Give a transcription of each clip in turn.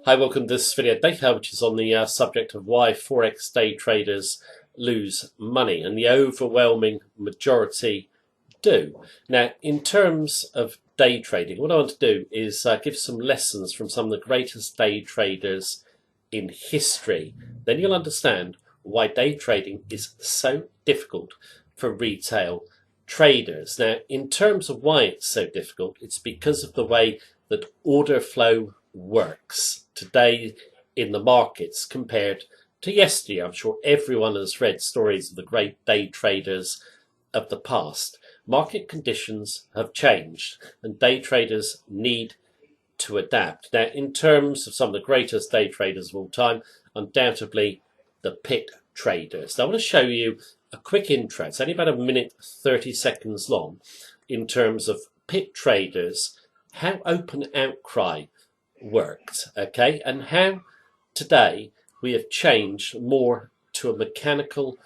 Hi, welcome to this video today, which is on the subject of why Forex day traders lose money, and the overwhelming majority do. Now, in terms of day trading, what I want to do is give some lessons from some of the greatest day traders in history. Then you'll understand why day trading is so difficult for retail traders. Now, in terms of why it's so difficult, it's because of the way that order flow works today in the markets compared to yesterday. I'm sure everyone has read stories of the great day traders of the past. Market conditions have changed and day traders need to adapt. Now, in terms of some of the greatest day traders of all time, undoubtedly the pit traders. Now, I want to show you a quick intro. It's only about a minute 30 seconds long in terms of pit traders, how open outcry worked, okay, and how today we have changed more to a mechanical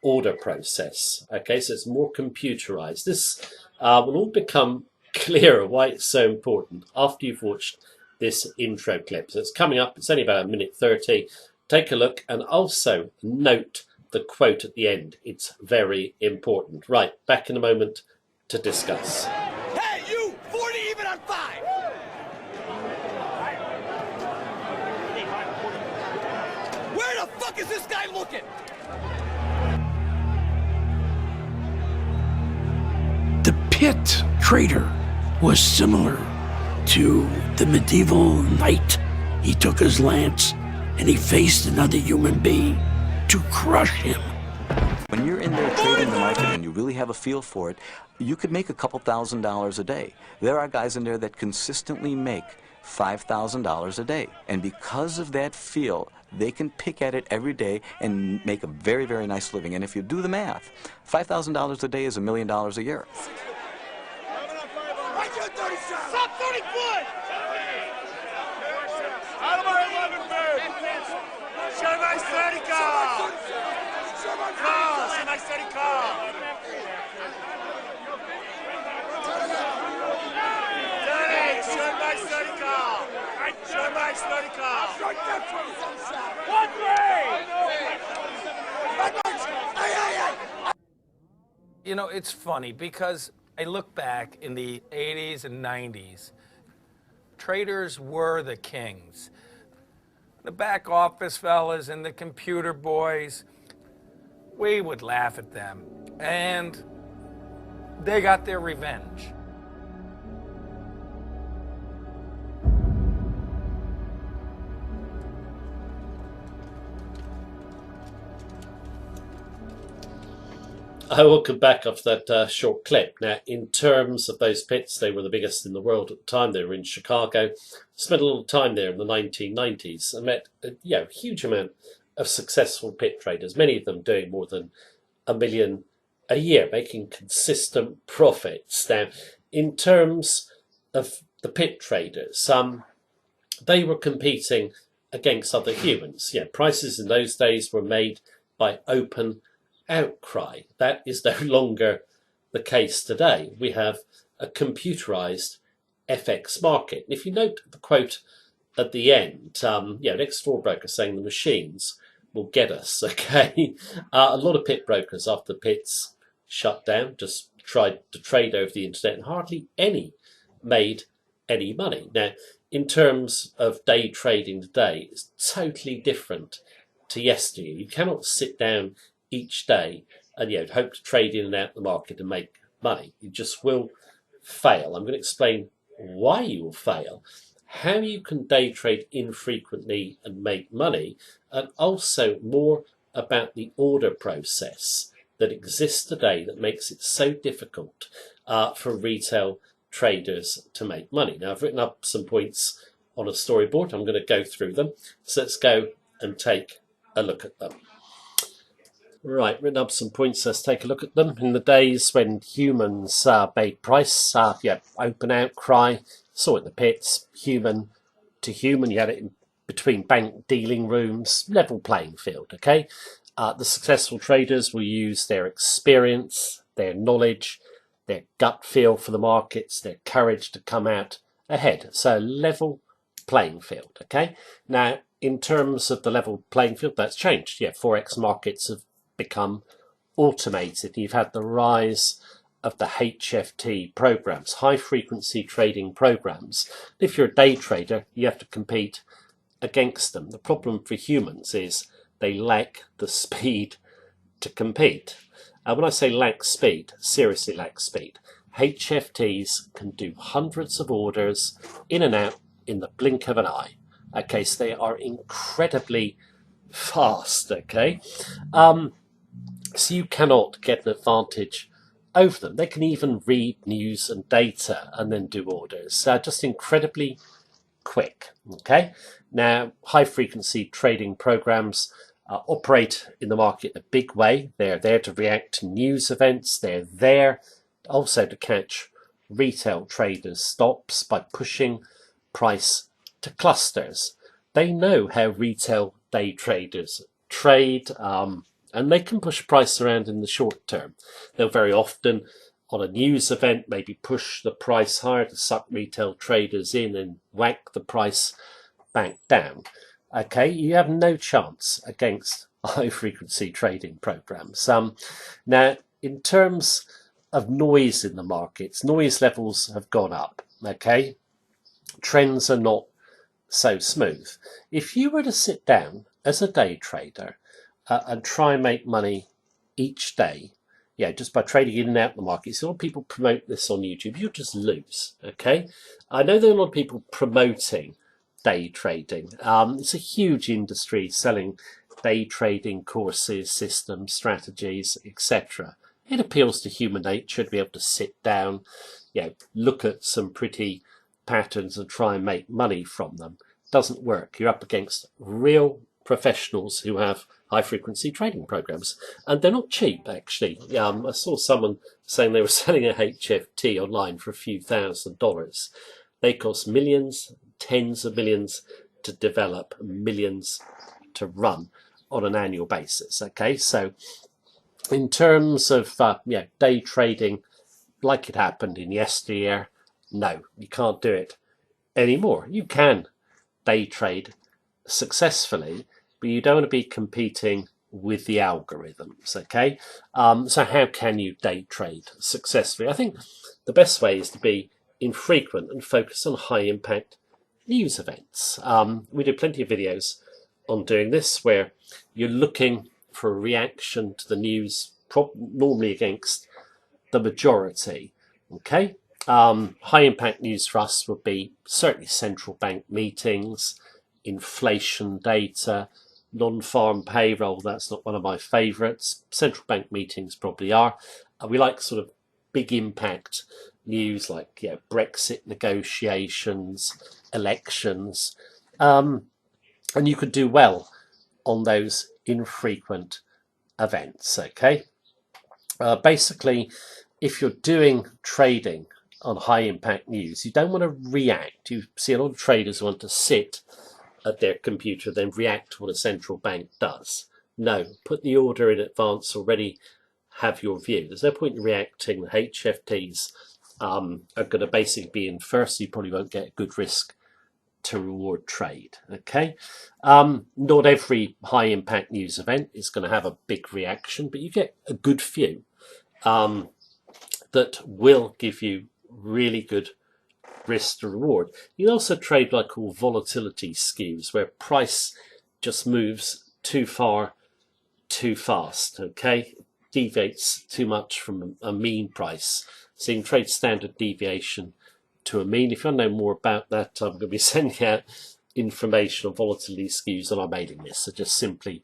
order process, okay, so it's more computerized. This will all become clearer why it's so important after you've watched this intro clip. So it's coming up, it's only about a minute 30. Take a look and also note the quote at the end. It's very important. Right, back in a moment to discuss. Hey, you! 40 even on 5! Where the fuck is this guy looking? The pit trader was similar to the medieval knight. He took his lance and he faced another human being to crush him. When you're in there trading the market and you really have a feel for it, you could make a couple $1,000s a day. There are guys in there that consistently make $5,000 a day. And because of that feel, they can pick at it every day and make a very, very nice living. And if you do the math, $5,000 a day is $1 million a year. Stop 30 foot! Out of my 11 foot! Show nice 30 call! Call! Show nice 30 call! Danny, show nice 30 call! Show nice 30 call! One You know, it's funny because I look back in the 80s and 90s, traders were the kings. The back office fellas and the computer boys, we would laugh at them, and they got their revenge. Welcome back after that short clip. Now, in terms of those pits, they were the biggest in the world at the time. They were in Chicago. Spent a lot of time there in the 1990s and met a huge amount of successful pit traders, many of them doing more than $1 million a year, making consistent profits. Now, in terms of the pit traders, they were competing against other humans. Prices in those days were made by open outcry. That is no longer the case today. We have a computerized FX market. And if you note the quote at the end, an ex-store broker saying the machines will get us, okay? A lot of pit brokers after the pits shut down just tried to trade over the internet and hardly any made any money. Now, in terms of day trading today, it's totally different to yesterday. You cannot sit down each day and hope to trade in and out the market and make money. You just will fail. I'm going to explain why you will fail, how you can day trade infrequently and make money, and also more about the order process that exists today that makes it so difficult for retail traders to make money. Now, I've written up some points on a storyboard. I'm going to go through them. So let's go and take a look at them. Right, written up some points. Let's take a look at them. In the days when humans made price, open outcry, saw it in the pits, human to human. You had it in between bank dealing rooms, level playing field. Okay, the successful traders will use their experience, their knowledge, their gut feel for the markets, their courage to come out ahead. So level playing field. Okay, now in terms of the level playing field, that's changed. Yeah, Forex markets have become automated. You've had the rise of the HFT programs, high frequency trading programs. If you're a day trader, you have to compete against them. The problem for humans is they lack the speed to compete. When I say lack speed, seriously lack speed. HFTs can do hundreds of orders in and out in the blink of an eye. Okay, so they are incredibly fast. Okay, so you cannot get an advantage over them. They can even read news and data and then do orders. Just incredibly quick. Okay, now high frequency trading programs operate in the market in a big way. They're there to react to news events. They're there also to catch retail traders' stops by pushing price to clusters. They know how retail day traders trade, and they can push price around in the short term. They'll very often, on a news event, maybe push the price higher to suck retail traders in and whack the price back down. Okay, you have no chance against high frequency trading programs. Now, in terms of noise in the markets, noise levels have gone up. Okay, trends are not so smooth. If you were to sit down as a day trader and try and make money each day, yeah, just by trading in and out the market. So a lot of people promote this on YouTube. You'll just lose. Okay, I know there are a lot of people promoting day trading. It's a huge industry selling day trading courses, systems, strategies, etc. It appeals to human nature to be able to sit down, look at some pretty patterns and try and make money from them. Doesn't work. You're up against real professionals who have high frequency trading programs, and they're not cheap actually. I saw someone saying they were selling a HFT online for a few $1,000s. They cost millions, tens of millions to develop, millions to run on an annual basis. Okay, so in terms of day trading like it happened in yesteryear, no, you can't do it anymore. You can day trade successfully, but you don't want to be competing with the algorithms. Okay, so how can you day trade successfully? I think the best way is to be infrequent and focus on high impact news events. We do plenty of videos on doing this where you're looking for a reaction to the news, normally against the majority. Okay, high impact news for us would be certainly central bank meetings, inflation data, non-farm payroll. That's not one of my favourites. Central bank meetings probably are. We like sort of big impact news like Brexit negotiations, elections, and you could do well on those infrequent events. Okay, basically, if you're doing trading on high impact news, you don't want to react. You see a lot of traders want to sit at their computer then react to what a central bank does. No, put the order in advance already, have your view. There's no point in reacting. The HFTs are going to basically be in first, so you probably won't get a good risk to reward trade. Okay, not every high impact news event is going to have a big reaction, but you get a good few that will give you really good risk to reward. You also trade what I call volatility skews, where price just moves too far too fast. Okay, deviates too much from a mean price, so you can trade standard deviation to a mean. If you want to know more about that, I'm going to be sending out information on volatility skews on our mailing list, so just simply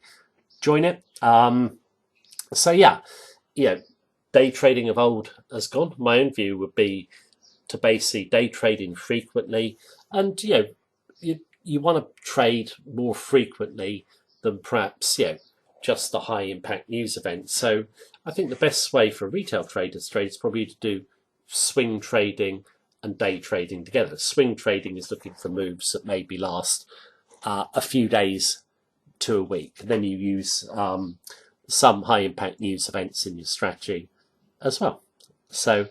join it. So day trading of old has gone. My own view would be to basically day trade infrequently, and you want to trade more frequently than perhaps just the high impact news event. So I think the best way for retail traders to trade is probably to do swing trading and day trading together. Swing trading is looking for moves that maybe last a few days to a week. Then you use some high impact news events in your strategy as well. So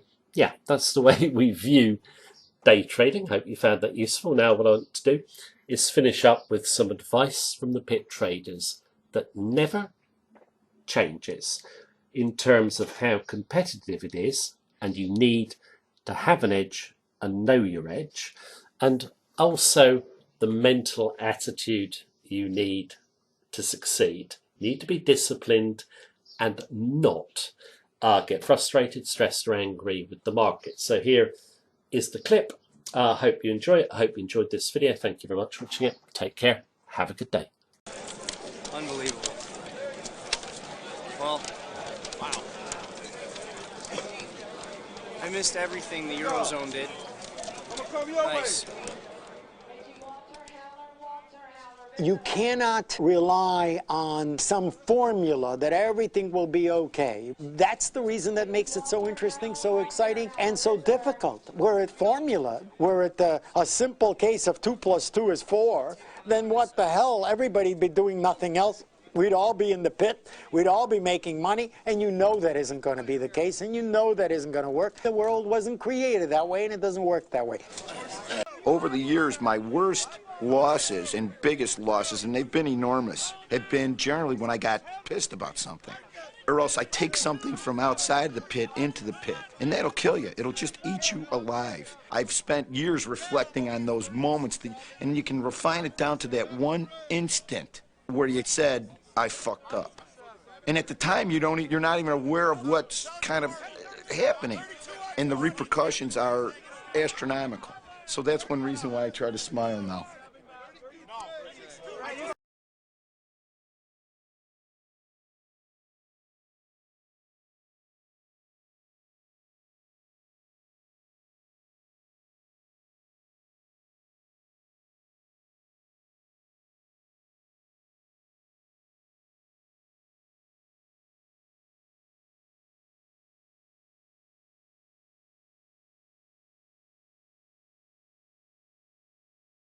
that's the way we view day trading. Hope you found that useful. Now what I want to do is finish up with some advice from the pit traders that never changes in terms of how competitive it is, and you need to have an edge and know your edge, and also the mental attitude you need to succeed. You need to be disciplined and not get frustrated, stressed or angry with the market. So here is the clip. I hope you enjoy it. I hope you enjoyed this video. Thank you very much for watching it. Take care. Have a good day. Unbelievable. Well, wow. I missed everything the Eurozone did. Nice. You cannot rely on some formula that everything will be okay. That's the reason that makes it so interesting, so exciting, and so difficult. Were it formula, were it a simple case of 2 + 2 is 4, then what the hell? Everybody'd be doing nothing else. We'd all be in the pit, we'd all be making money, and you know that isn't going to be the case, and you know that isn't going to work. The world wasn't created that way, and it doesn't work that way. Over the years, my worst losses and biggest losses, and they've been enormous, have been generally when I got pissed about something. Or else I take something from outside the pit into the pit, and that'll kill you. It'll just eat you alive. I've spent years reflecting on those moments, and you can refine it down to that one instant where you said, I fucked up. And at the time, you're not even aware of what's kind of happening. And the repercussions are astronomical. So that's one reason why I try to smile now.